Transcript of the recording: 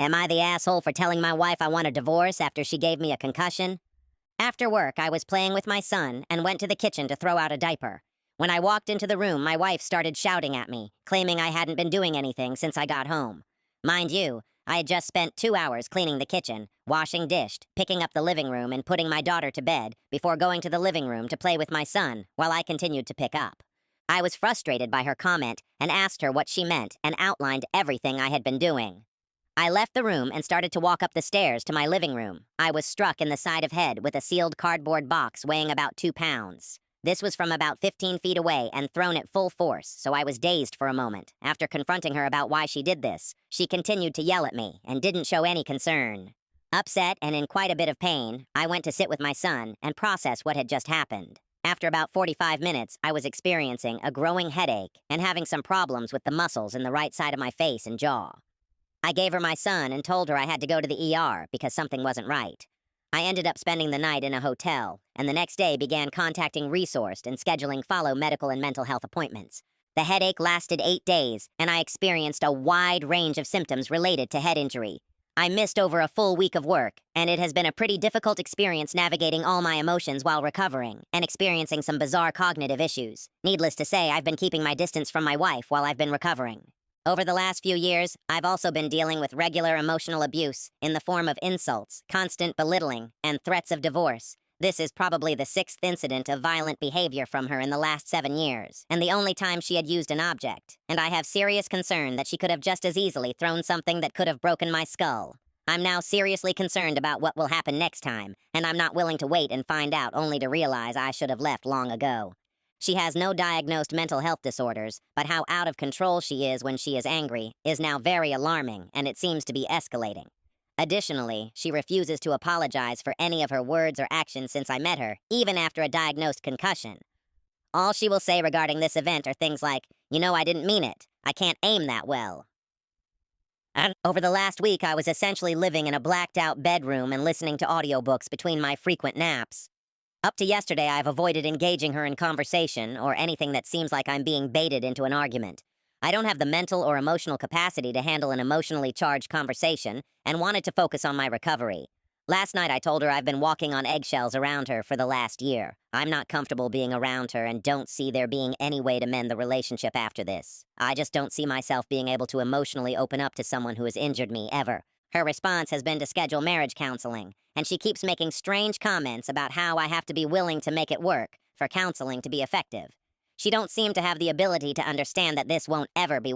Am I the asshole for telling my wife I want a divorce after she gave me a concussion? After work, I was playing with my son and went to the kitchen to throw out a diaper. When I walked into the room, my wife started shouting at me, claiming I hadn't been doing anything since I got home. Mind you, I had just spent 2 hours cleaning the kitchen, washing dishes, picking up the living room, and putting my daughter to bed before going to the living room to play with my son while I continued to pick up. I was frustrated by her comment and asked her what she meant and outlined everything I had been doing. I left the room and started to walk up the stairs to my living room. I was struck in the side of head with a sealed cardboard box weighing about 2 pounds. This was from about 15 feet away and thrown at full force, so I was dazed for a moment. After confronting her about why she did this, she continued to yell at me and didn't show any concern. Upset and in quite a bit of pain, I went to sit with my son and process what had just happened. After about 45 minutes, I was experiencing a growing headache and having some problems with the muscles in the right side of my face and jaw. I gave her my son and told her I had to go to the ER because something wasn't right. I ended up spending the night in a hotel, and the next day began contacting Resourced and scheduling follow medical and mental health appointments. The headache lasted 8 days, and I experienced a wide range of symptoms related to head injury. I missed over a full week of work, and it has been a pretty difficult experience navigating all my emotions while recovering and experiencing some bizarre cognitive issues. Needless to say, I've been keeping my distance from my wife while I've been recovering. Over the last few years, I've also been dealing with regular emotional abuse in the form of insults, constant belittling, and threats of divorce. This is probably the 6th incident of violent behavior from her in the last 7 years, and the only time she had used an object, and I have serious concern that she could have just as easily thrown something that could have broken my skull. I'm now seriously concerned about what will happen next time, and I'm not willing to wait and find out only to realize I should have left long ago. She has no diagnosed mental health disorders, but how out of control she is when she is angry is now very alarming, and it seems to be escalating. Additionally, she refuses to apologize for any of her words or actions since I met her, even after a diagnosed concussion. All she will say regarding this event are things like, I didn't mean it. I can't aim that well. And over the last week, I was essentially living in a blacked-out bedroom and listening to audiobooks between my frequent naps. Up to yesterday, I've avoided engaging her in conversation or anything that seems like I'm being baited into an argument. I don't have the mental or emotional capacity to handle an emotionally charged conversation and wanted to focus on my recovery. Last night, I told her I've been walking on eggshells around her for the last year. I'm not comfortable being around her and don't see there being any way to mend the relationship after this. I just don't see myself being able to emotionally open up to someone who has injured me ever. Her response has been to schedule marriage counseling, and she keeps making strange comments about how I have to be willing to make it work for counseling to be effective. She don't seem to have the ability to understand that this won't ever be